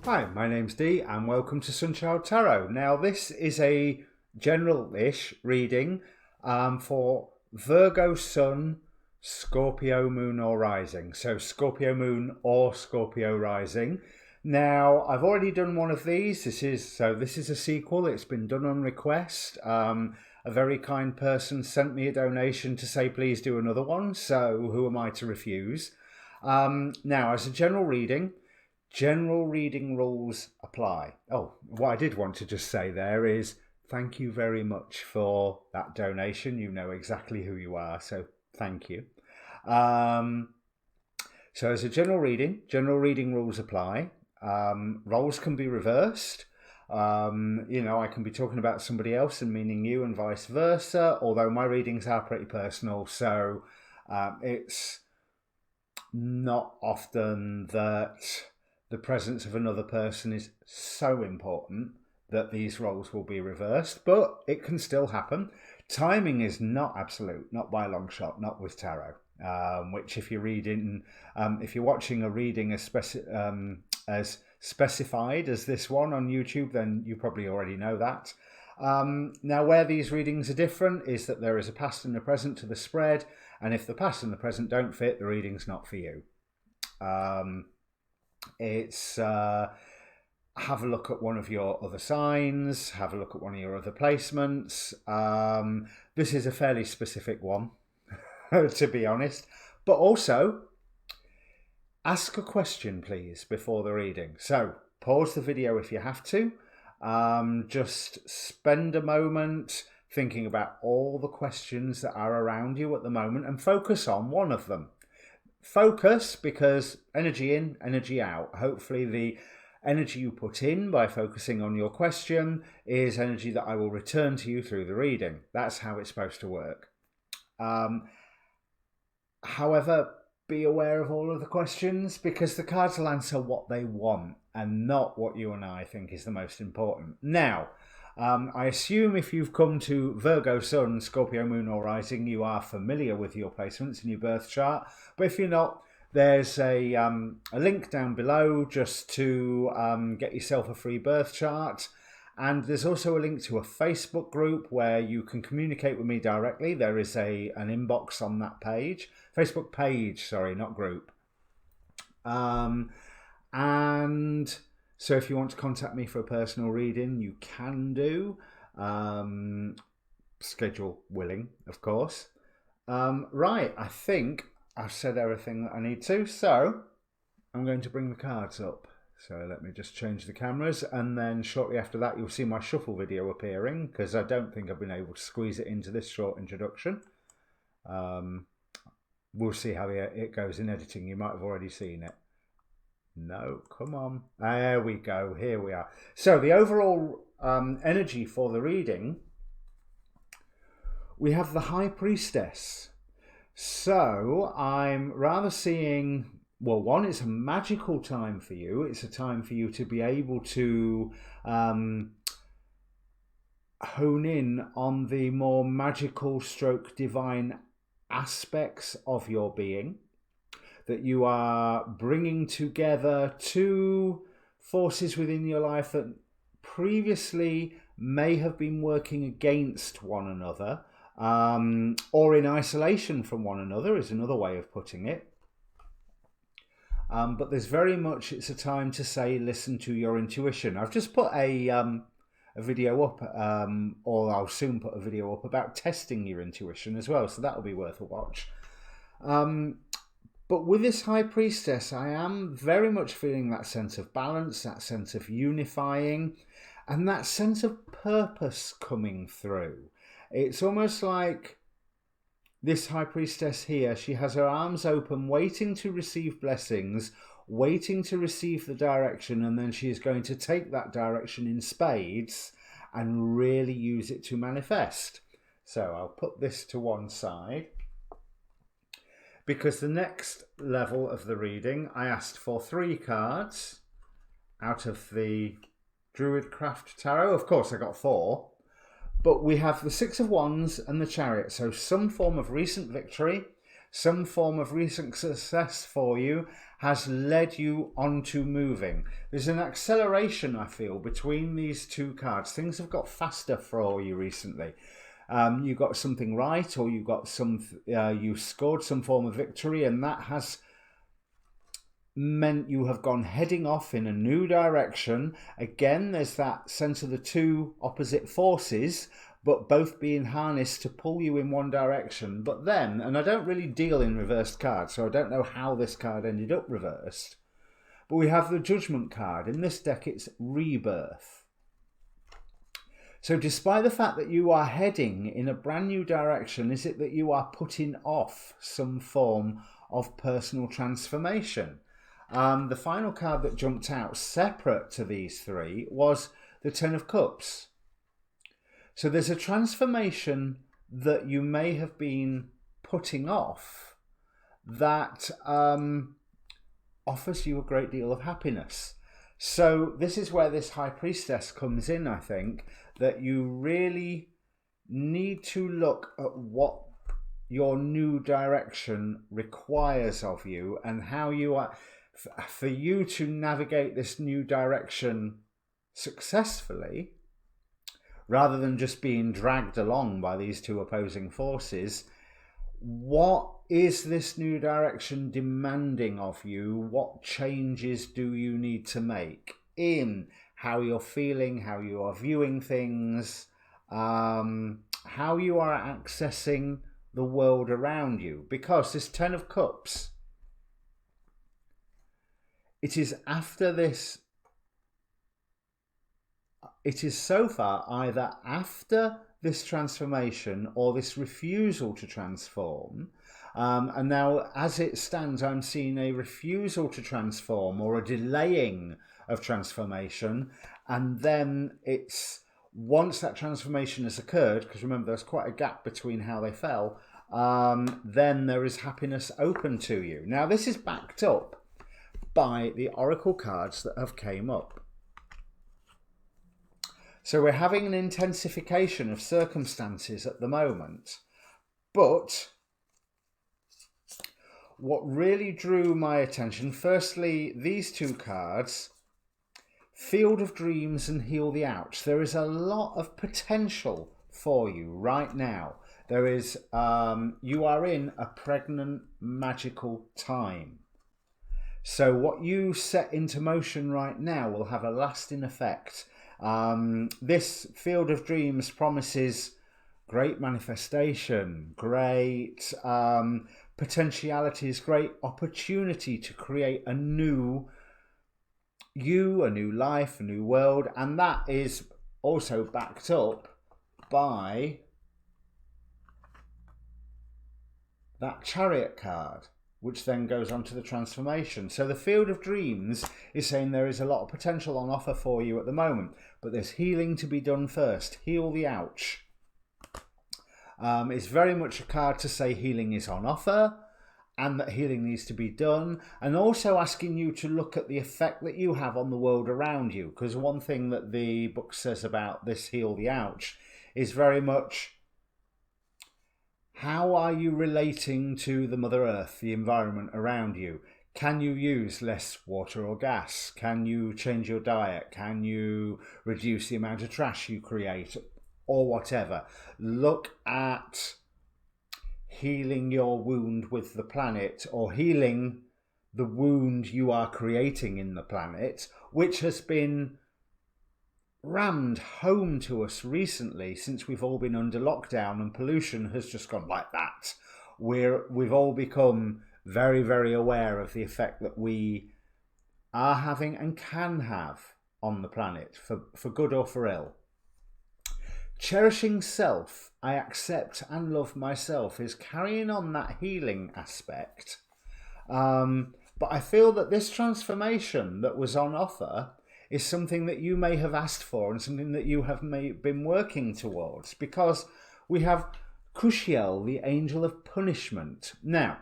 Hi, my name's Dee and welcome to Sunchild Tarot. Now this is a general-ish reading for Virgo Sun, Scorpio Moon or Rising. So Scorpio Moon or Scorpio Rising. Now I've already done one of these. This is a sequel. It's been done on request. A very kind person sent me a donation to say please do another one. So who am I to refuse? Now as a general reading rules apply. Oh, what I did want to just say there is thank you very much for that donation. You know exactly who you are, so thank you. So as a general reading rules apply. Roles can be reversed. I can be talking about somebody else and meaning you and vice versa, although my readings are pretty personal, so it's not often that the presence of another person is so important that these roles will be reversed, but it can still happen. Timing is not absolute, not by a long shot, not with tarot. Which, if you're watching a reading as specified as this one on YouTube, then you probably already know that. Now, where these readings are different is that there is a past and a present to the spread, and if the past and the present don't fit, the reading's not for you. Have a look at one of your other signs, have a look at one of your other placements. This is a fairly specific one, to be honest, but also ask a question, please, before the reading. So pause the video if you have to. Just spend a moment thinking about all the questions that are around you at the moment and focus on one of them. Focus, because energy in, energy out. Hopefully the energy you put in by focusing on your question is energy that I will return to you through the reading. That's how it's supposed to work. However, be aware of all of the questions, because the cards will answer what they want and not what you and I think is the most important. Now, I assume if you've come to Virgo Sun, Scorpio Moon or Rising, you are familiar with your placements in your birth chart. But if you're not, there's a link down below just to get yourself a free birth chart. And there's also a link to a Facebook group where you can communicate with me directly. There is an inbox on that page. Facebook page, sorry, not group. And so if you want to contact me for a personal reading, you can do. Schedule willing, of course. Right, I think I've said everything that I need to. So I'm going to bring the cards up. So let me just change the cameras, and then shortly after that you'll see my shuffle video appearing, because I don't think I've been able to squeeze it into this short introduction. We'll see how it goes in editing. You might have already seen it. No, come on. There we go. Here we are. So the overall energy for the reading, we have the High Priestess. So I'm rather seeing, well, one, it's a magical time for you. It's a time for you to be able to hone in on the more magical stroke divine aspects of your being, that you are bringing together two forces within your life that previously may have been working against one another, or in isolation from one another is another way of putting it. But there's very much, it's a time to say, listen to your intuition. I've just put a video up, or I'll soon put a video up about testing your intuition as well, so that'll be worth a watch. But with this High Priestess, I am very much feeling that sense of balance, that sense of unifying, and that sense of purpose coming through. It's almost like this High Priestess here, she has her arms open, waiting to receive blessings, waiting to receive the direction, and then she is going to take that direction in spades and really use it to manifest. So I'll put this to one side, because the next level of the reading, I asked for 3 cards out of the Druidcraft Tarot. Of course, I got 4. But we have the 6 of Wands and the Chariot. So some form of recent victory, Some form of recent success for you has led you onto moving. There's an acceleration, I feel, between these two cards. Things have got faster for you recently. You got something right, or you got you scored some form of victory, and that has meant you have gone heading off in a new direction. Again, there's that sense of the two opposite forces, but both being harnessed to pull you in one direction. But then, and I don't really deal in reversed cards, so I don't know how this card ended up reversed, but we have the Judgment card. In this deck, it's rebirth. So despite the fact that you are heading in a brand new direction, is it that you are putting off some form of personal transformation? The final card that jumped out separate to these three was the Ten of Cups. So there's a transformation that you may have been putting off that offers you a great deal of happiness. So this is where this High Priestess comes in, I think, that you really need to look at what your new direction requires of you and how you are, for you to navigate this new direction successfully, rather than just being dragged along by these two opposing forces. What is this new direction demanding of you? What changes do you need to make in how you're feeling, how you are viewing things, how you are accessing the world around you? Because this Ten of Cups, it is after this, it is so far either after this transformation or this refusal to transform. And now, as it stands, I'm seeing a refusal to transform or a delaying of transformation. And then it's once that transformation has occurred, because remember, there's quite a gap between how they fell, then there is happiness open to you. Now, this is backed up by the oracle cards that have came up. So we're having an intensification of circumstances at the moment. But what really drew my attention, firstly, these two cards, Field of Dreams and Heal the Ouch. There is a lot of potential for you right now. There is, you are in a pregnant, magical time. So what you set into motion right now will have a lasting effect. This Field of Dreams promises great manifestation, great potentialities, great opportunity to create a new you, a new life, a new world. And that is also backed up by that Chariot card, which then goes on to the transformation. So the Field of Dreams is saying there is a lot of potential on offer for you at the moment, but there's healing to be done first. Heal the ouch. It's very much a card to say healing is on offer and that healing needs to be done, and also asking you to look at the effect that you have on the world around you. Because one thing that the book says about this Heal the Ouch is very much, how are you relating to the Mother Earth, the environment around you? Can you use less water or gas? Can you change your diet? Can you reduce the amount of trash you create? Or whatever. Look at healing your wound with the planet, or healing the wound you are creating in the planet, which has been rammed home to us recently since we've all been under lockdown and pollution has just gone like that. We've all become very, very aware of the effect that we are having and can have on the planet, for good or for ill. Cherishing self, I accept and love myself, is carrying on that healing aspect. But I feel that this transformation that was on offer is something that you may have asked for and something that you have been working towards, because we have Kushiel, the angel of punishment. Now,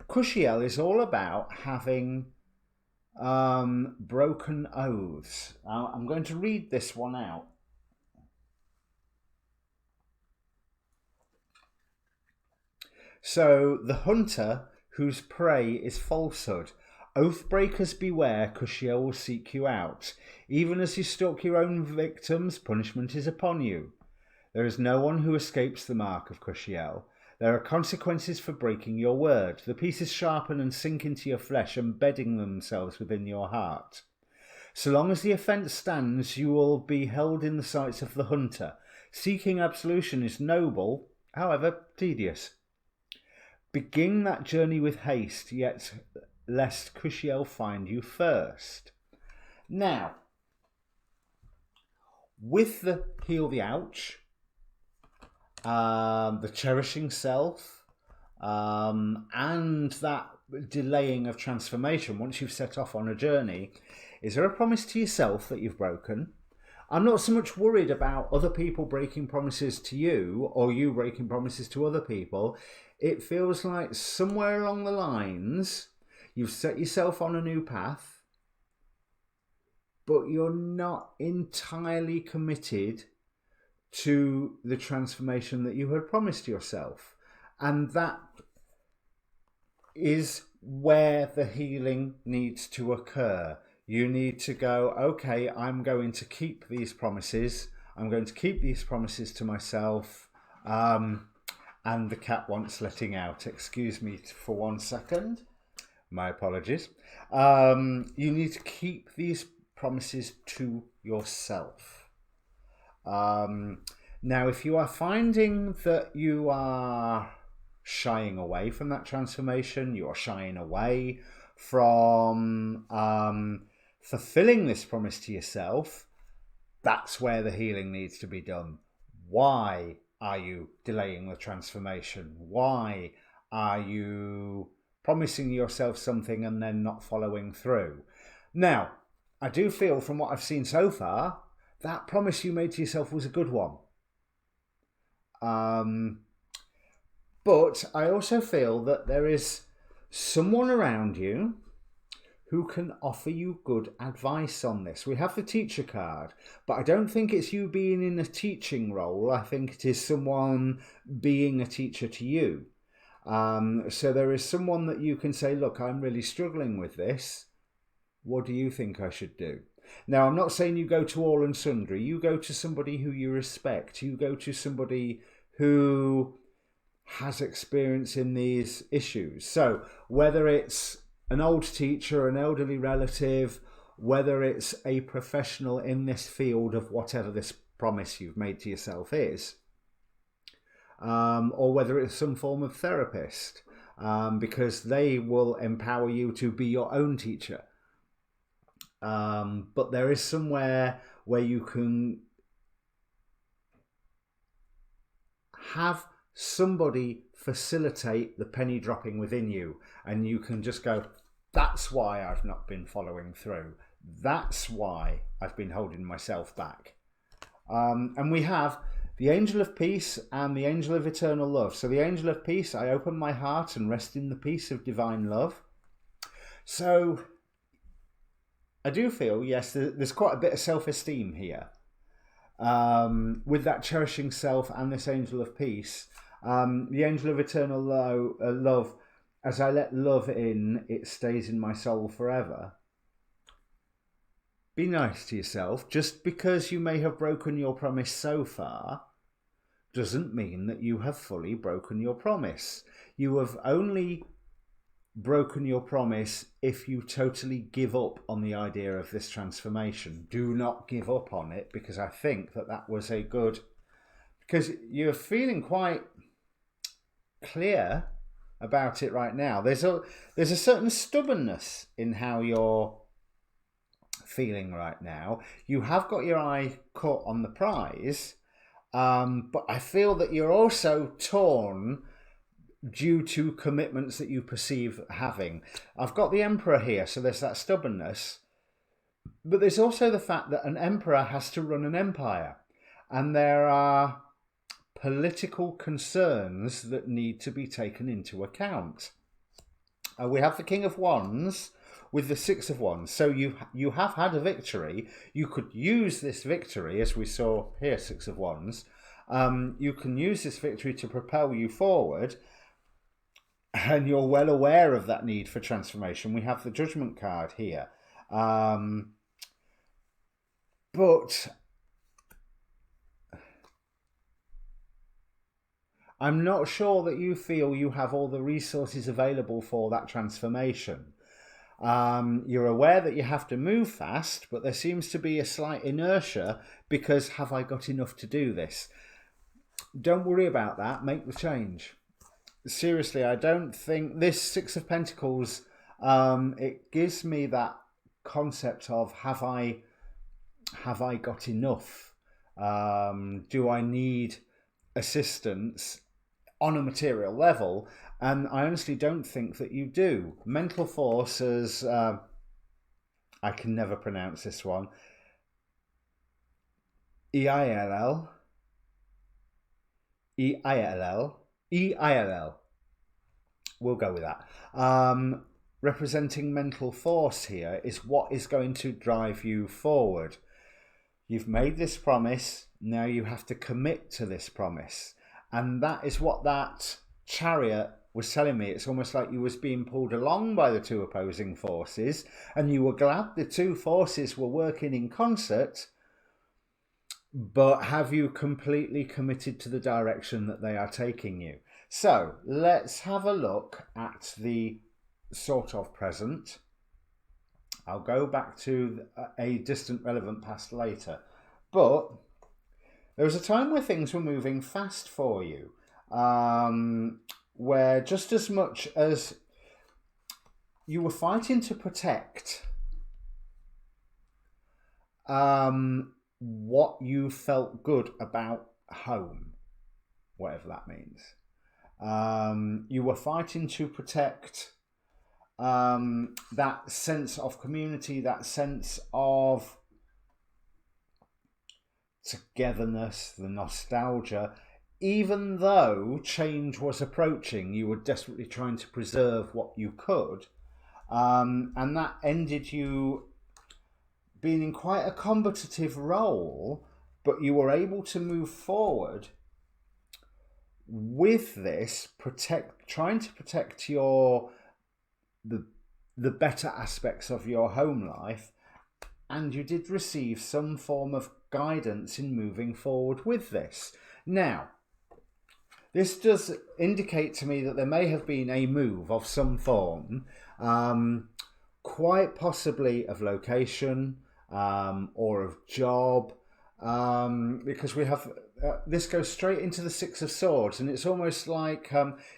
Kushiel is all about having broken oaths. I'm going to read this one out. So the hunter whose prey is falsehood. Oath breakers beware, Cushiel will seek you out. Even as you stalk your own victims, punishment is upon you. There is no one who escapes the mark of Cushiel. There are consequences for breaking your word. The pieces sharpen and sink into your flesh, embedding themselves within your heart. So long as the offence stands, you will be held in the sights of the hunter. Seeking absolution is noble, however tedious. Begin that journey with haste, yet lest Cushiel find you first. Now, with the heal the ouch, the cherishing self, and that delaying of transformation once you've set off on a journey, is there a promise to yourself that you've broken? I'm not so much worried about other people breaking promises to you or you breaking promises to other people. It feels like somewhere along the lines you've set yourself on a new path, but you're not entirely committed to the transformation that you had promised yourself. And that is where the healing needs to occur. You need to go, okay, I'm going to keep these promises. I'm going to keep these promises to myself. And the cat wants letting out. Excuse me for 1 second. My apologies. You need to keep these promises to yourself. Now, if you are finding that you are shying away from that transformation, you are shying away from fulfilling this promise to yourself, that's where the healing needs to be done. Why are you delaying the transformation? Why are you promising yourself something and then not following through? Now, I do feel from what I've seen so far, that promise you made to yourself was a good one. But I also feel that there is someone around you who can offer you good advice on this. We have the teacher card, but I don't think it's you being in a teaching role. I think it is someone being a teacher to you. So there is someone that you can say, look, I'm really struggling with this. What do you think I should do? Now, I'm not saying you go to all and sundry. You go to somebody who you respect. You go to somebody who has experience in these issues. So whether it's an old teacher, an elderly relative, whether it's a professional in this field of whatever this promise you've made to yourself is, or whether it's some form of therapist, because they will empower you to be your own teacher. But there is somewhere where you can have somebody facilitate the penny dropping within you, and you can just go, that's why I've not been following through. That's why I've been holding myself back. And we have the angel of peace and the angel of eternal love. So the angel of peace, I open my heart and rest in the peace of divine love. So I do feel, yes, there's quite a bit of self-esteem here. With that cherishing self and this angel of peace. The angel of eternal love, as I let love in, it stays in my soul forever. Be nice to yourself. Just because you may have broken your promise so far doesn't mean that you have fully broken your promise. You have only broken your promise if you totally give up on the idea of this transformation. Do not give up on it, because I think that was a good... Because you're feeling quite clear about it right now. There's a certain stubbornness in how you're feeling right now. You have got your eye caught on the prize, but I feel that you're also torn due to commitments that you perceive having. I've got the Emperor here, so there's that stubbornness, but there's also the fact that an emperor has to run an empire, and there are political concerns that need to be taken into account. We have the King of Wands with the Six of Wands. So you have had a victory. You could use this victory, as we saw here, Six of Wands. You can use this victory to propel you forward. and you're well aware of that need for transformation. We have the Judgment card here. But I'm not sure that you feel you have all the resources available for that transformation. You're aware that you have to move fast, but there seems to be a slight inertia because have I got enough to do this? Don't worry about that. Make the change. Seriously, I don't think this Six of Pentacles, it gives me that concept of have I got enough? Do I need assistance on a material level? And I honestly don't think that you do. Mental forces, I can never pronounce this one. EILL. We'll go with that. Representing mental force here is what is going to drive you forward. You've made this promise, now you have to commit to this promise. And that is what that Chariot was telling me. It's almost like you was being pulled along by the two opposing forces, and you were glad the two forces were working in concert, but have you completely committed to the direction that they are taking you? So let's have a look at the sort of present. I'll go back to a distant relevant past later, but there was a time where things were moving fast for you, where just as much as you were fighting to protect what you felt good about home, whatever that means, you were fighting to protect that sense of community, that sense of togetherness, the nostalgia. Even though change was approaching, you were desperately trying to preserve what you could, and that ended you being in quite a combative role, but you were able to move forward with this, trying to protect the better aspects of your home life, and you did receive some form of guidance in moving forward with this. Now, this does indicate to me that there may have been a move of some form, quite possibly of location or of job, because we have this goes straight into the Six of Swords, and it's almost like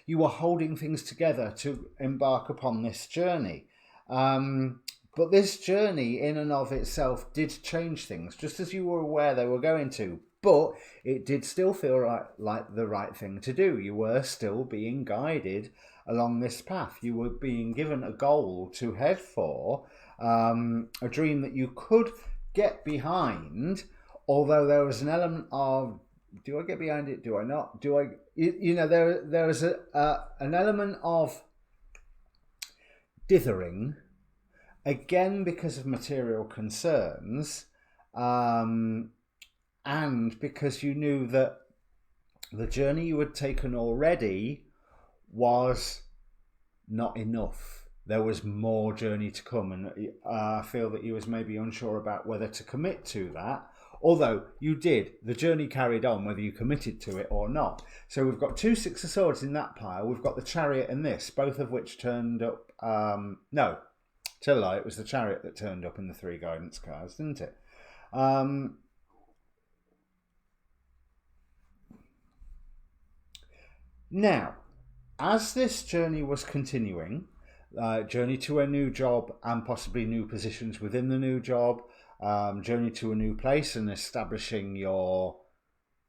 you were holding things together to embark upon this journey. But this journey in and of itself did change things, just as you were aware they were going to. But it did still feel like the right thing to do. You were still being guided along this path. You were being given a goal to head for, a dream that you could get behind, although there was an element of, do I get behind it? Do I not? Do I? There is an element of dithering, again because of material concerns, and because you knew that the journey you had taken already was not enough. There was more journey to come, and I feel that you was maybe unsure about whether to commit to that. Although you did, the journey carried on whether you committed to it or not. So we've got two Six of Swords in that pile. We've got the Chariot and this, both of which turned up. No, tell a lie, it was the Chariot that turned up in the three guidance cards, didn't it? Now, as this journey was continuing, journey to a new job and possibly new positions within the new job, journey to a new place and establishing your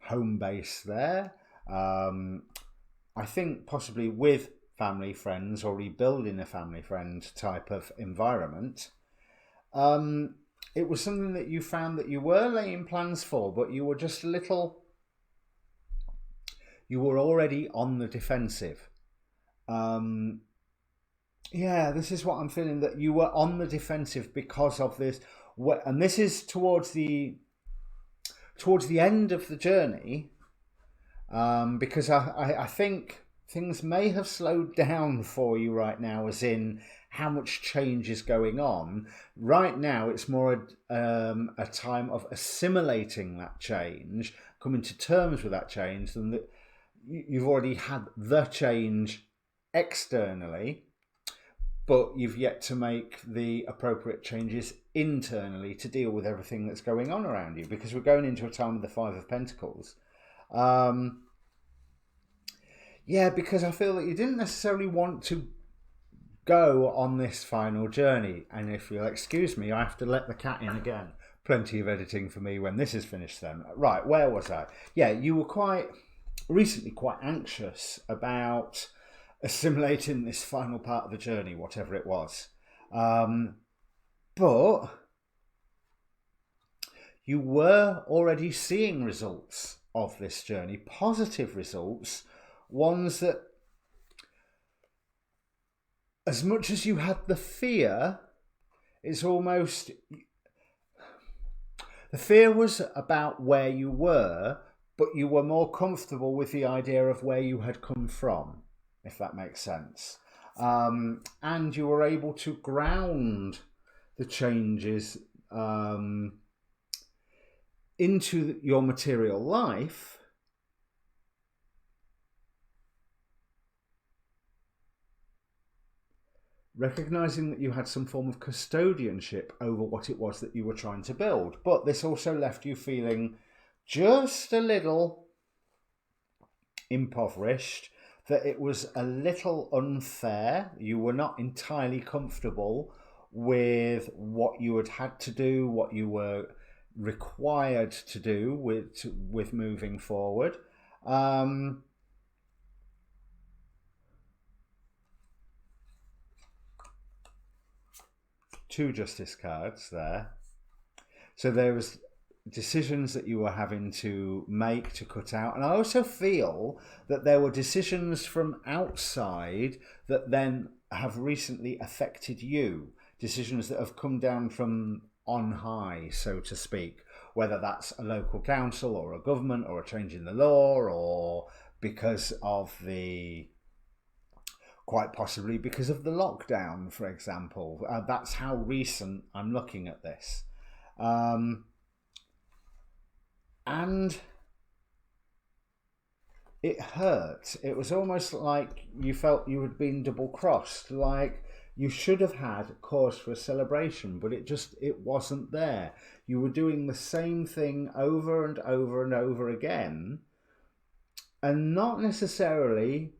home base there, I think possibly with family, friends, or rebuilding a family friend type of environment, it was something that you found that you were laying plans for, but you were just a little, you were already on the defensive. Yeah, this is what I'm feeling, that you were on the defensive because of this, and this is towards the end of the journey, because I think things may have slowed down for you right now, as in how much change is going on. Right now, it's more a time of assimilating that change, coming to terms with that change, than that you've already had the change externally, but you've yet to make the appropriate changes internally to deal with everything that's going on around you, because we're going into a time of the Five of Pentacles. Yeah, because I feel that you didn't necessarily want to go on this final journey. And if you'll excuse me, I have to let the cat in again. Plenty of editing for me when this is finished then. Right, where was I? Yeah, you were quite anxious about assimilating this final part of the journey, whatever it was. But you were already seeing results of this journey, positive results, ones that, as much as you had the fear, it's almost, the fear was about where you were, but you were more comfortable with the idea of where you had come from, if that makes sense. And you were able to ground the changes into your material life, recognizing that you had some form of custodianship over what it was that you were trying to build. But this also left you feeling just a little impoverished, that it was a little unfair. You were not entirely comfortable with what you had to do, what you were required to do with moving forward. Two Justice cards there. So there was decisions that you were having to make, to cut out. And I also feel that there were decisions from outside that then have recently affected you. Decisions that have come down from on high, so to speak. Whether that's a local council or a government or a change in the law, or because of quite possibly because of the lockdown, for example. That's how recent I'm looking at this. And it hurt. It was almost like you felt you had been double crossed, like you should have had cause for a celebration, but it wasn't there. You were doing the same thing over and over and over again, and not necessarily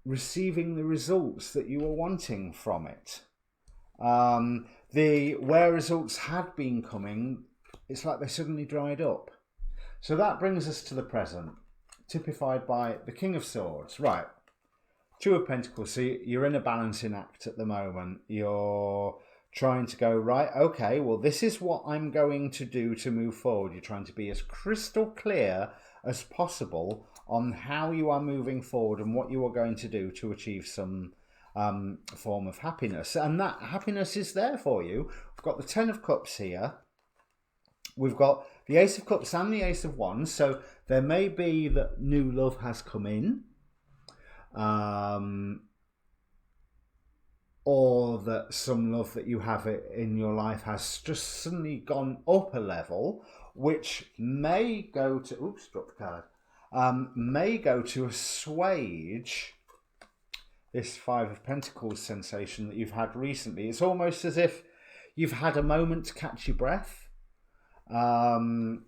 receiving the results that you were wanting from it. Where results had been coming, it's like they suddenly dried up. So that brings us to the present, typified by the King of Swords. Right, Two of Pentacles. So you're in a balancing act at the moment. You're trying to go, right, okay, well, this is what I'm going to do to move forward. You're trying to be as crystal clear as possible on how you are moving forward and what you are going to do to achieve some form of happiness. And that happiness is there for you. We've got the Ten of Cups here. We've got the Ace of Cups and the Ace of Wands. So there may be that new love has come in. Or that some love that you have in your life has just suddenly gone up a level, which may go to, oops, dropped the card, may go to assuage this Five of Pentacles sensation that you've had recently. It's almost as if you've had a moment to catch your breath, and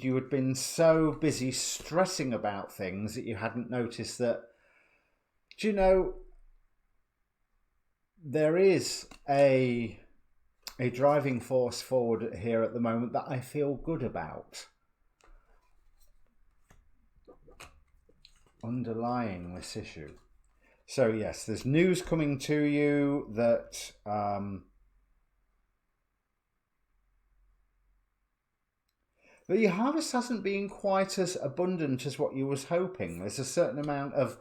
you had been so busy stressing about things that you hadn't noticed that, do you know, there is a driving force forward here at the moment that I feel good about. Underlying this issue. So yes, there's news coming to you that but your harvest hasn't been quite as abundant as what you was hoping. There's a certain amount of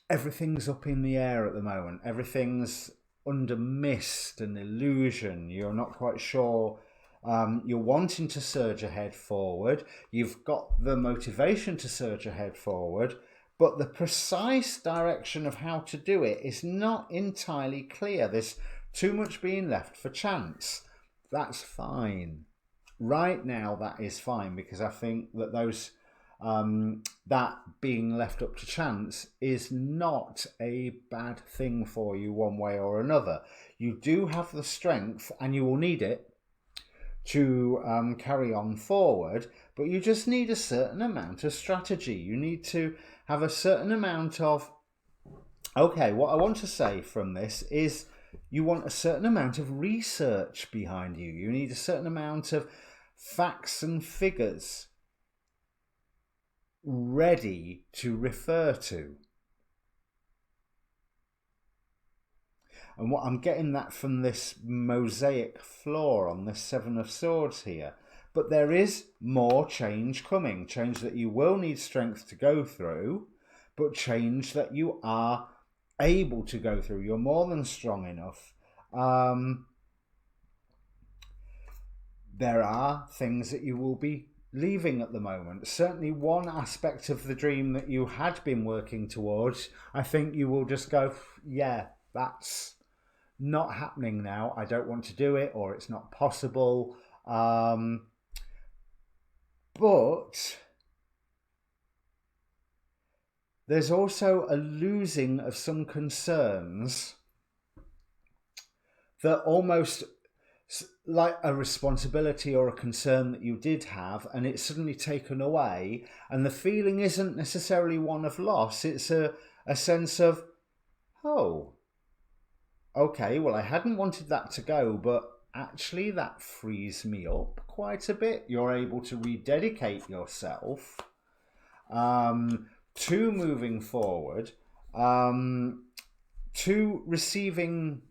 everything's up in the air at the moment. Everything's under mist and illusion. You're not quite sure You're wanting to surge ahead forward. You've got the motivation to surge ahead forward, but the precise direction of how to do it is not entirely clear. There's too much being left for chance. That's fine. Right now, that is fine, because I think that that being left up to chance is not a bad thing for you one way or another. You do have the strength, and you will need it to carry on forward, but you just need a certain amount of strategy. You need to have a certain amount of, okay, what I want to say from this is you want a certain amount of research behind you. You need a certain amount of facts and figures ready to refer to. And what I'm getting that from this mosaic floor on this Seven of Swords here. But there is more change coming. Change that you will need strength to go through, but change that you are able to go through. You're more than strong enough. There are things that you will be leaving at the moment. Certainly one aspect of the dream that you had been working towards, I think you will just go, yeah, that's not happening now. I don't want to do it, or it's not possible. But there's also a losing of some concerns that almost like a responsibility or a concern that you did have, and it's suddenly taken away, and the feeling isn't necessarily one of loss. It's a sense of, oh, okay, well, I hadn't wanted that to go, but actually that frees me up quite a bit. You're able to rededicate yourself to moving forward, to receiving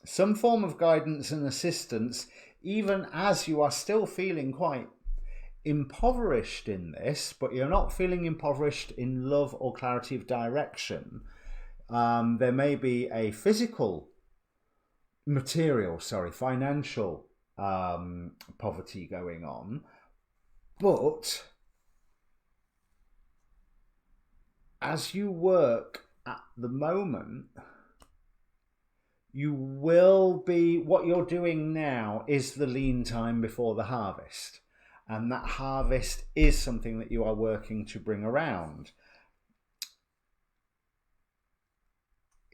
some form of guidance and assistance, even as you are still feeling quite impoverished in this, but you're not feeling impoverished in love or clarity of direction. There may be a financial poverty going on, but as you work at the moment, you will be, what you're doing now is the lean time before the harvest. And that harvest is something that you are working to bring around.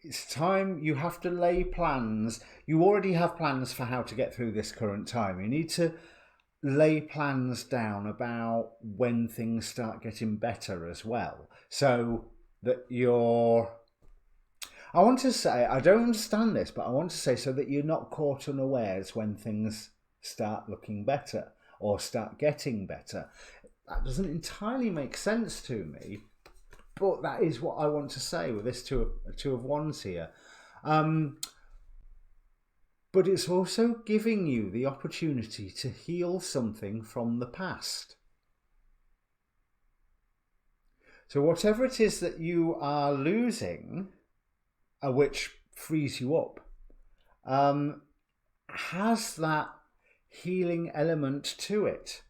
It's time you have to lay plans. You already have plans for how to get through this current time. You need to lay plans down about when things start getting better as well. So that you're, I want to say, I don't understand this, but I want to say so that you're not caught unawares when things start looking better or start getting better. That doesn't entirely make sense to me, but that is what I want to say with this two of Wands here. But it's also giving you the opportunity to heal something from the past. So whatever it is that you are losing, which frees you up, has that healing element to it.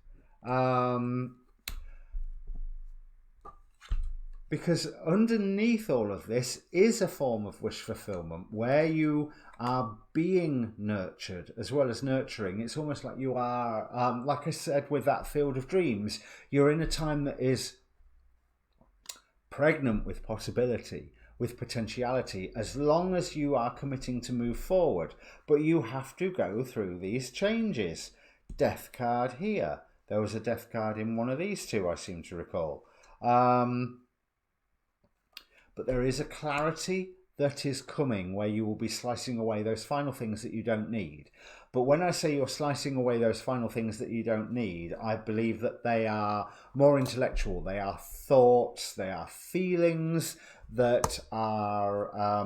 Because underneath all of this is a form of wish fulfillment where you are being nurtured as well as nurturing. It's almost like you are, like I said with that field of dreams, you're in a time that is pregnant with possibility, with potentiality, as long as you are committing to move forward. But you have to go through these changes. Death card here. There was a death card in one of these two, I seem to recall. But there is a clarity that is coming where you will be slicing away those final things that you don't need. But when I say you're slicing away those final things that you don't need, I believe that they are more intellectual. They are thoughts, they are feelings that are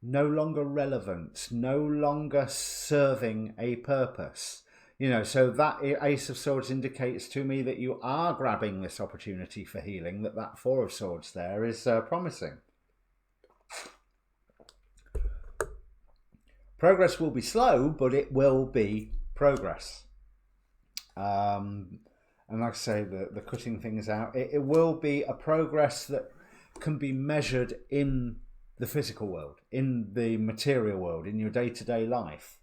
no longer relevant, no longer serving a purpose. You know, so that Ace of Swords indicates to me that you are grabbing this opportunity for healing, that Four of Swords there is promising. Progress will be slow, but it will be progress. And like I say, the cutting things out, it will be a progress that can be measured in the physical world, in the material world, in your day-to-day life.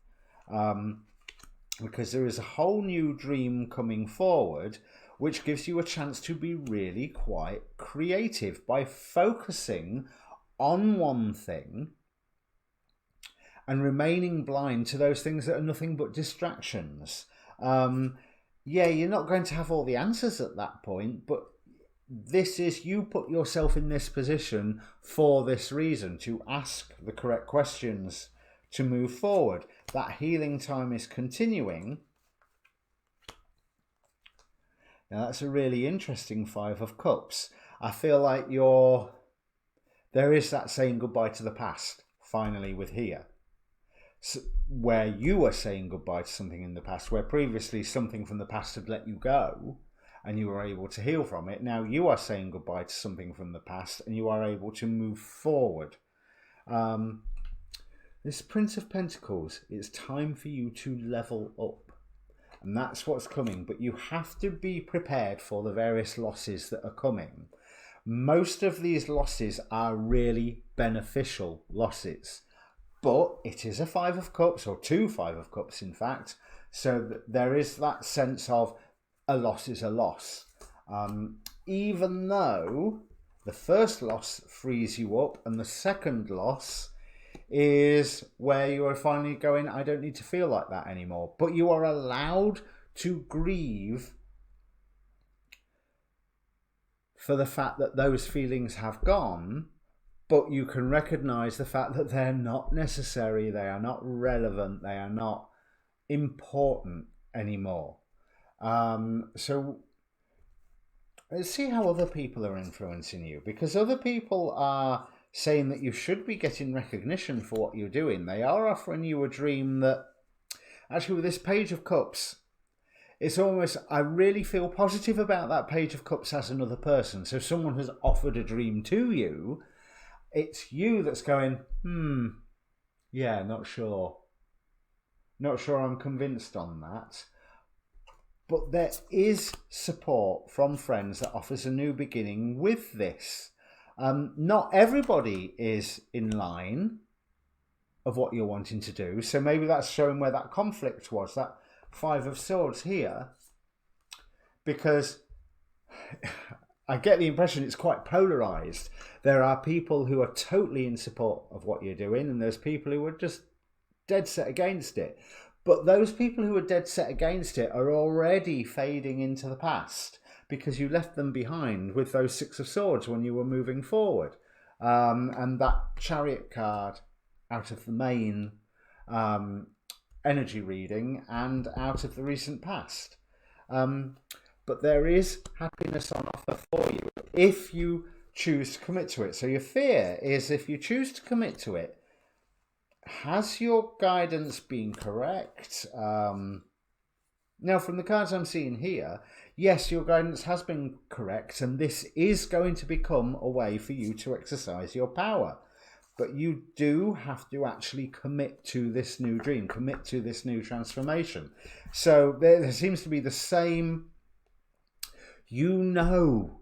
Because there is a whole new dream coming forward, which gives you a chance to be really quite creative by focusing on one thing and remaining blind to those things that are nothing but distractions. Yeah, you're not going to have all the answers at that point, but this is, you put yourself in this position for this reason, to ask the correct questions to move forward. That healing time is continuing. Now that's a really interesting Five of Cups. I feel like there is that saying goodbye to the past, finally, with here. So, where you are saying goodbye to something in the past, where previously something from the past had let you go and you were able to heal from it. Now you are saying goodbye to something from the past and you are able to move forward. This Prince of Pentacles, it's time for you to level up. And that's what's coming. But you have to be prepared for the various losses that are coming. Most of these losses are really beneficial losses. But it is a Five of Cups, or two Five of Cups, in fact. So there is that sense of a loss is a loss. Even though the first loss frees you up, and the second loss is where you are finally going, I don't need to feel like that anymore. But you are allowed to grieve for the fact that those feelings have gone. But you can recognize the fact that they're not necessary, they are not relevant, they are not important anymore. So let's see how other people are influencing you, because other people are saying that you should be getting recognition for what you're doing. They are offering you a dream that, actually, with this Page of Cups, it's almost, I really feel positive about that Page of Cups as another person. So someone has offered a dream to you. It's you that's going, yeah, not sure. Not sure I'm convinced on that. But there is support from friends that offers a new beginning with this. Not everybody is in line of what you're wanting to do. So maybe that's showing where that conflict was, that Five of Swords here. Because I get the impression it's quite polarized. There are people who are totally in support of what you're doing, and there's people who are just dead set against it. But those people who are dead set against it are already fading into the past, because you left them behind with those Six of Swords when you were moving forward. And that Chariot card out of the main energy reading and out of the recent past. But there is happiness on offer for you if you choose to commit to it. So your fear is, if you choose to commit to it, has your guidance been correct? Now, from the cards I'm seeing here, yes, your guidance has been correct, and this is going to become a way for you to exercise your power. But you do have to actually commit to this new dream, commit to this new transformation. So there seems to be the same, you know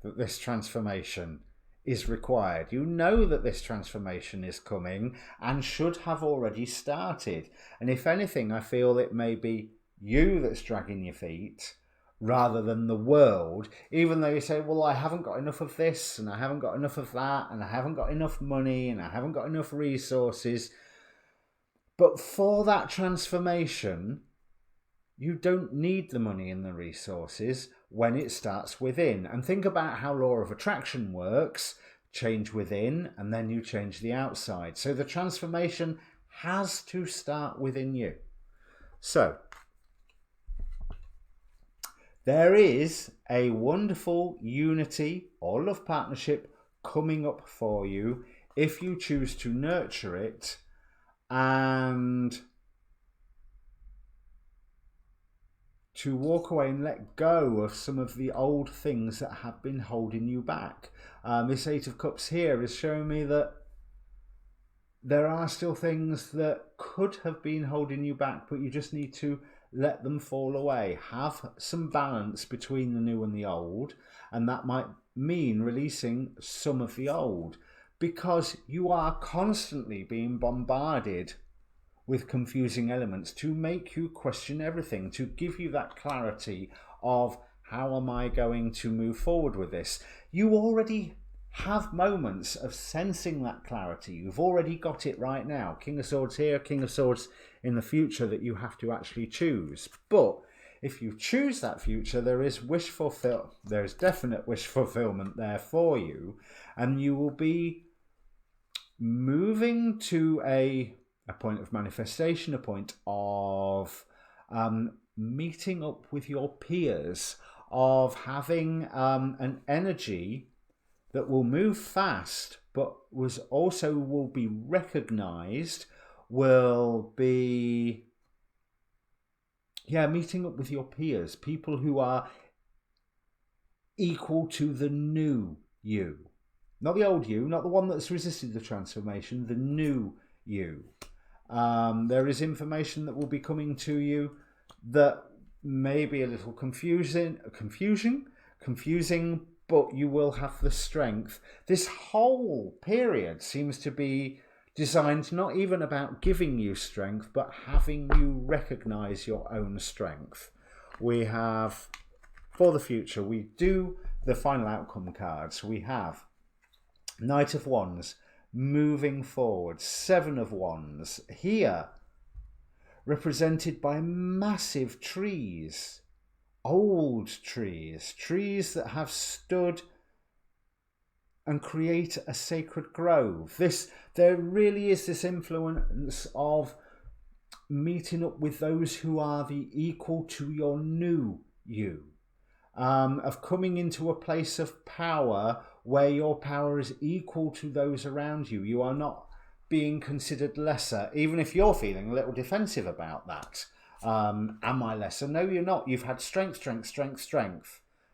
that this transformation is required. You know that this transformation is coming and should have already started. And if anything, I feel it may be you that's dragging your feet rather than the world, even though you say, well, I haven't got enough of this and I haven't got enough of that and I haven't got enough money and I haven't got enough resources. But for that transformation, you don't need the money and the resources when it starts within. And think about how law of attraction works. Change within and then you change the outside. So the transformation has to start within you. So there is a wonderful unity or love partnership coming up for you if you choose to nurture it and to walk away and let go of some of the old things that have been holding you back. This Eight of Cups here is showing me that there are still things that could have been holding you back, but you just need to let them fall away. Have some balance between the new and the old, and that might mean releasing some of the old, because you are constantly being bombarded with confusing elements to make you question everything, to give you that clarity of how am I going to move forward with this. You already have moments of sensing that clarity. You've already got it right now. King of Swords here, King of Swords in the future that you have to actually choose. But if you choose that future, there is definite wish fulfillment there for you, and you will be moving to a point of manifestation, a point of meeting up with your peers, of having an energy that will move fast, but will be recognized, will be meeting up with your peers, people who are equal to the new you. Not the old you, not the one that's resisted the transformation, the new you. There is information that will be coming to you that may be a little confusing, but you will have the strength. This whole period seems to be designed not even about giving you strength, but having you recognize your own strength. We have, for the future, we do the final outcome cards. We have Knight of Wands, moving forward, Seven of Wands, here represented by massive trees, old trees that have stood and create a sacred grove. There really is this influence of meeting up with those who are the equal to your new you, of coming into a place of power where your power is equal to those around you. You are not being considered lesser, even if you're feeling a little defensive about that. Am I lesser? No, you're not. You've had strength.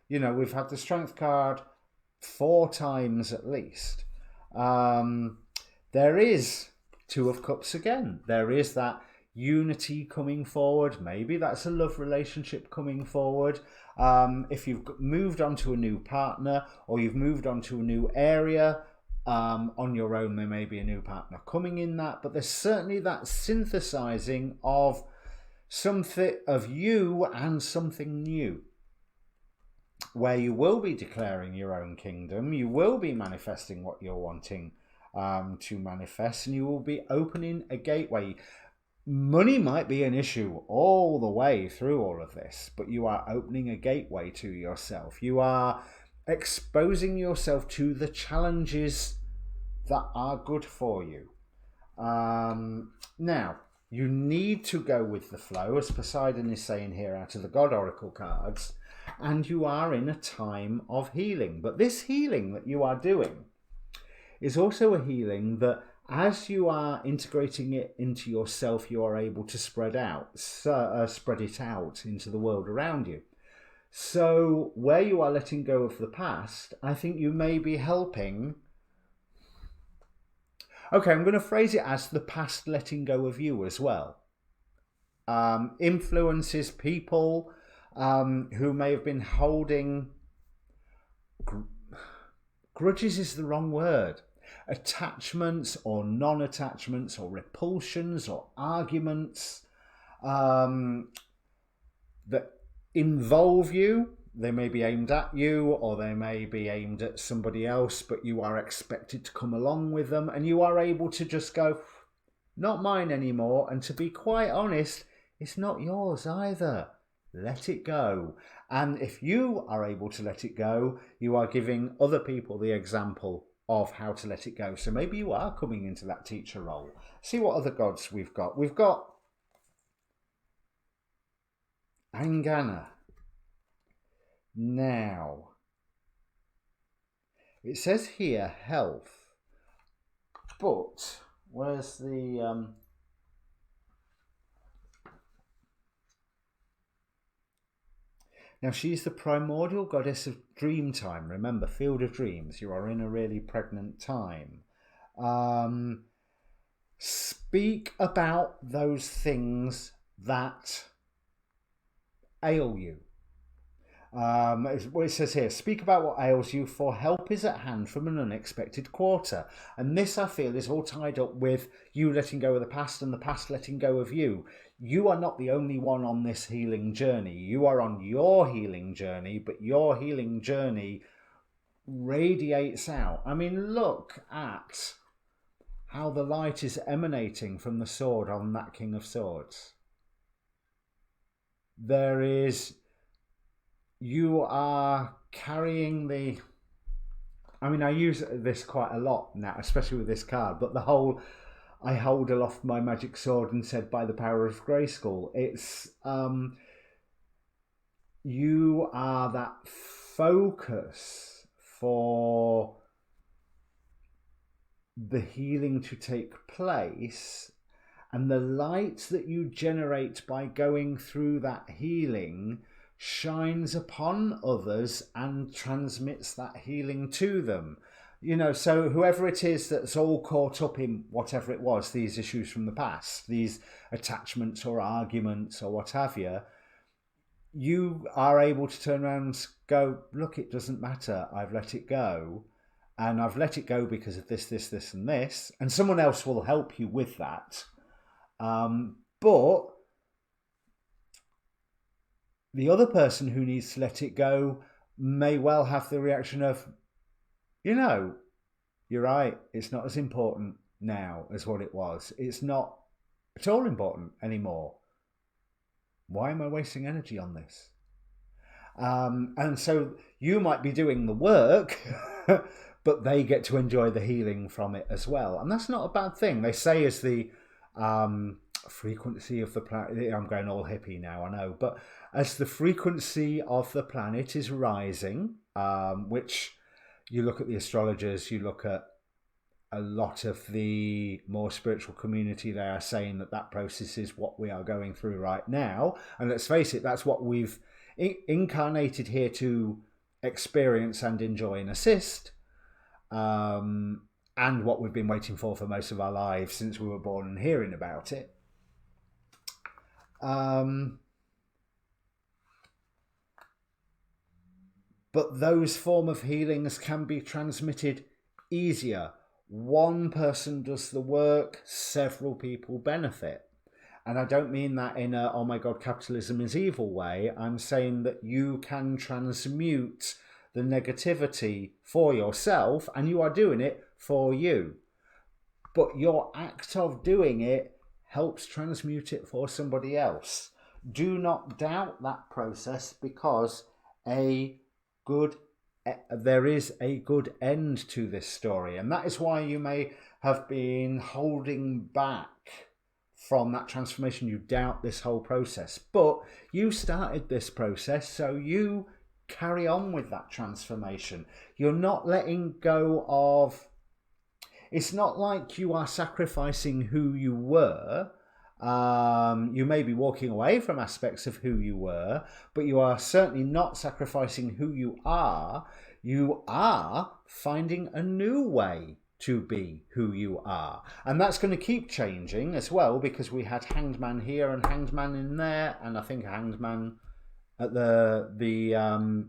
You know, we've had the strength card 4 times at least. There is Two of Cups again. There is that unity coming forward. Maybe that's a love relationship coming forward. If you've moved on to a new partner, or you've moved on to a new area on your own, there may be a new partner coming in that, but there's certainly that synthesizing of something of you and something new, where you will be declaring your own kingdom, you will be manifesting what you're wanting to manifest, and you will be opening a gateway. Money might be an issue all the way through all of this, but you are opening a gateway to yourself. You are exposing yourself to the challenges that are good for you. Now, you need to go with the flow, as Poseidon is saying here out of the God Oracle cards, and you are in a time of healing. But this healing that you are doing is also a healing that, as you are integrating it into yourself, you are able to spread it out into the world around you. So where you are letting go of the past, I think you may be helping. Okay, I'm going to phrase it as the past letting go of you as well. Influences, people who may have been holding grudges is the wrong word. Attachments or non-attachments or repulsions or arguments that involve you. They may be aimed at you, or they may be aimed at somebody else, but you are expected to come along with them, and you are able to just go, not mine anymore. And to be quite honest, it's not yours either. Let it go. And if you are able to let it go, you are giving other people the example of how to let it go. So maybe you are coming into that teacher role. See what other gods we've got. We've got Angana. Now, it says here health, but where's the now she's the primordial goddess of dream time. Remember, field of dreams, you are in a really pregnant time. Speak about those things that ail you. What it says here, speak about what ails you, for help is at hand from an unexpected quarter. And this, I feel, is all tied up with you letting go of the past and the past letting go of you. You are not the only one on this healing journey. You are on your healing journey, but your healing journey radiates out. I mean, look at how the light is emanating from the sword on that King of Swords. You are carrying the... I mean, I use this quite a lot now, especially with this card, but the whole, I hold aloft my magic sword and said, by the power of Grayskull. It's, you are that focus for the healing to take place, and the light that you generate by going through that healing shines upon others and transmits that healing to them. You know, so whoever it is that's all caught up in whatever it was, these issues from the past, these attachments or arguments or what have you, you are able to turn around and go, look, it doesn't matter, I've let it go. And I've let it go because of this, this, this, and this. And someone else will help you with that. But the other person who needs to let it go may well have the reaction of, you know, you're right, it's not as important now as what it was. It's not at all important anymore. Why am I wasting energy on this? And so you might be doing the work, but they get to enjoy the healing from it as well. And that's not a bad thing. They say as the frequency of the planet, I'm going all hippie now, I know, but as the frequency of the planet is rising, which you look at the astrologers, you look at a lot of the more spiritual community, they are saying that that process is what we are going through right now. And let's face it, that's what we've incarnated here to experience and enjoy and assist, and what we've been waiting for most of our lives since we were born and hearing about it. But those form of healings can be transmitted easier. One person does the work, several people benefit. And I don't mean that in a, oh my God, capitalism is evil way. I'm saying that you can transmute the negativity for yourself, and you are doing it for you. But your act of doing it helps transmute it for somebody else. Do not doubt that process, because there is a good end to this story. And that is why you may have been holding back from that transformation. You doubt this whole process, but you started this process, so you carry on with that transformation. You're not letting go of... It's not like you are sacrificing who you were. You may be walking away from aspects of who you were, but you are certainly not sacrificing who you are. You are finding a new way to be who you are. And that's going to keep changing as well, because we had Hanged Man here and Hanged Man in there, and I think Hanged Man at the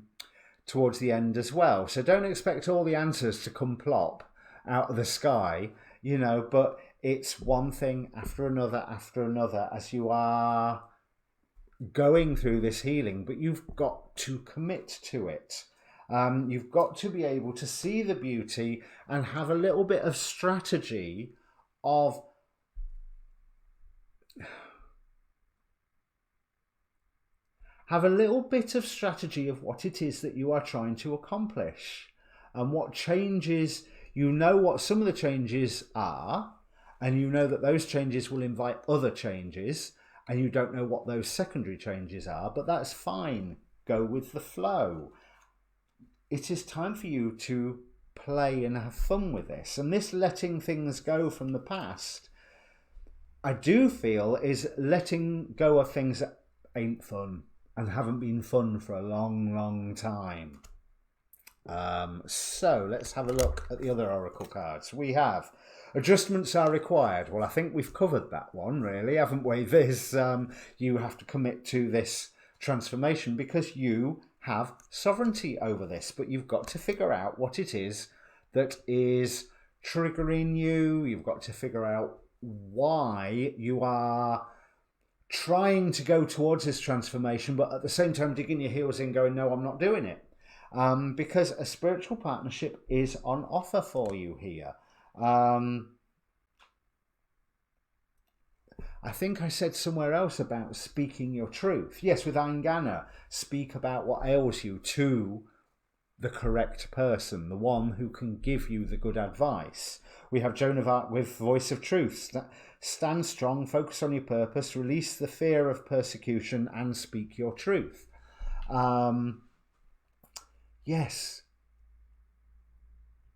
towards the end as well. So don't expect all the answers to come plop out of the sky, you know, but it's one thing after another as you are going through this healing. But you've got to commit to it. You've got to be able to see the beauty and have a little bit of strategy of what it is that you are trying to accomplish, and what changes, you know what some of the changes are, and you know that those changes will invite other changes, and you don't know what those secondary changes are, but that's fine. Go with the flow. It is time for you to play and have fun with this. And this letting things go from the past, I do feel, is letting go of things that ain't fun and haven't been fun for a long, long time. So let's have a look at the other oracle cards. We have adjustments are required. Well, I think we've covered that one, really, haven't we? There's you have to commit to this transformation because you have sovereignty over this, but you've got to figure out what it is that is triggering you. You've got to figure out why you are trying to go towards this transformation, but at the same time digging your heels in, going, no, I'm not doing it. Because a spiritual partnership is on offer for you here. I think I said somewhere else about speaking your truth. Yes, with Angana, speak about what ails you to the correct person, the one who can give you the good advice. We have Joan of Arc with Voice of Truth. Stand strong, focus on your purpose, release the fear of persecution, and speak your truth. Yes.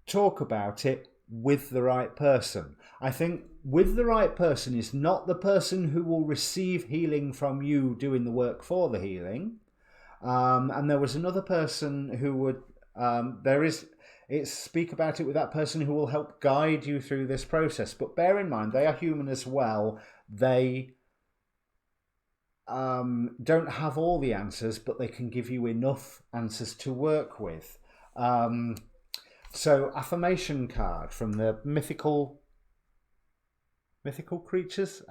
Talk about it with the right person. I think with the right person is not the person who will receive healing from you doing the work for the healing. And there was another person who would, it's speak about it with that person who will help guide you through this process. But bear in mind, they are human as well. They don't have all the answers, but they can give you enough answers to work with. So affirmation card from the mythical creatures.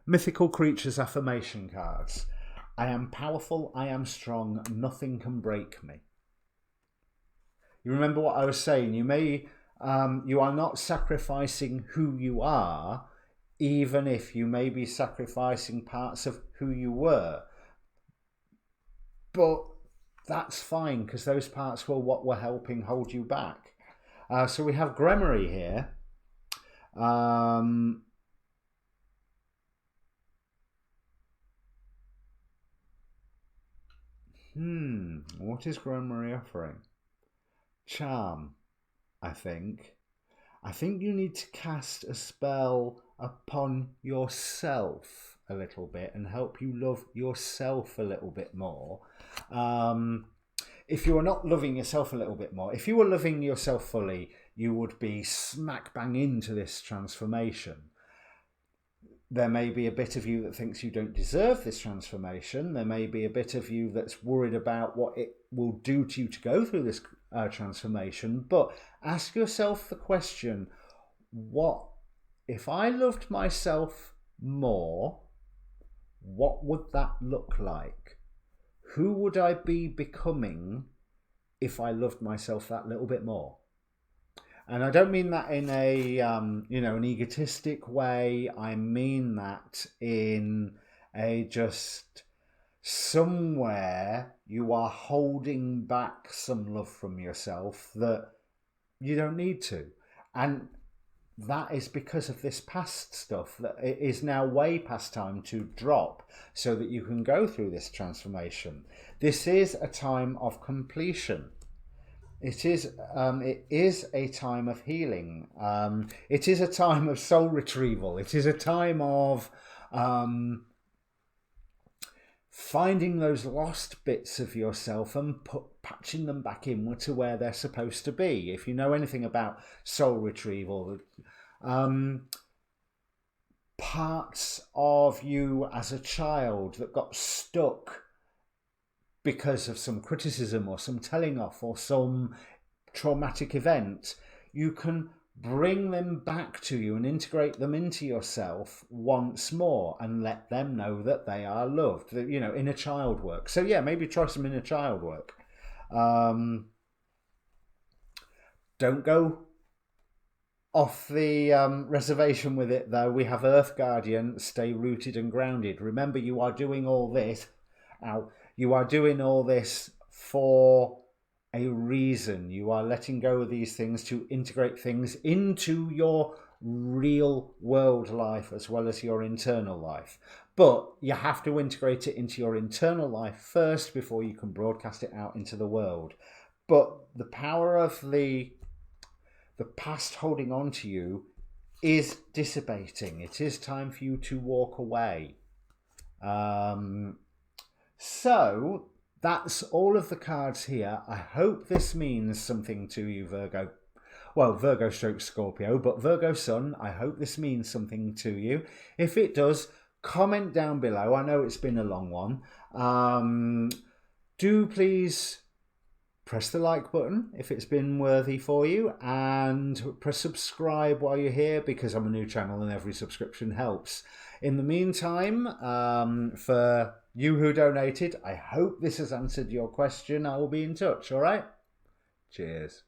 Mythical creatures affirmation cards. I am powerful, I am strong, nothing can break me. You remember what I was saying? You are not sacrificing who you are, even if you may be sacrificing parts of who you were. But that's fine, because those parts were what were helping hold you back. So we have Gremory here. What is Gremory offering? Charm, I think. I think you need to cast a spell upon yourself a little bit and help you love yourself a little bit more. If you are not loving yourself a little bit more, if you were loving yourself fully, you would be smack bang into this transformation. There may be a bit of you that thinks you don't deserve this transformation. There may be a bit of you that's worried about what it will do to you to go through this transformation. But ask yourself the question, what if I loved myself more, what would that look like? Who would I be becoming if I loved myself that little bit more? And I don't mean that in a, an egotistic way. I mean that in a just somewhere you are holding back some love from yourself that you don't need to. And that is because of this past stuff that it is now way past time to drop so that you can go through this transformation. This is a time of completion. It is a time of healing. It is a time of soul retrieval. It is a time of finding those lost bits of yourself and patching them back in to where they're supposed to be. If you know anything about soul retrieval, parts of you as a child that got stuck because of some criticism or some telling off or some traumatic event, you can bring them back to you and integrate them into yourself once more and let them know that they are loved. Inner child work. So yeah, maybe try some inner child work. Don't go off the reservation with it, though. We have Earth Guardian, stay rooted and grounded. Remember, you are doing all this. You are doing all this for a reason. You are letting go of these things to integrate things into your real world life as well as your internal life. But you have to integrate it into your internal life first before you can broadcast it out into the world. But the power of the past holding on to you is dissipating. It is time for you to walk away. So that's all of the cards here. I hope this means something to you, Virgo. Well, Virgo stroke Scorpio, but Virgo Sun, I hope this means something to you. If it does, comment down below. I know it's been a long one. Do please press the like button if it's been worthy for you, and press subscribe while you're here, because I'm a new channel and every subscription helps. In the meantime, for you who donated, I hope this has answered your question. I will be in touch, all right? Cheers.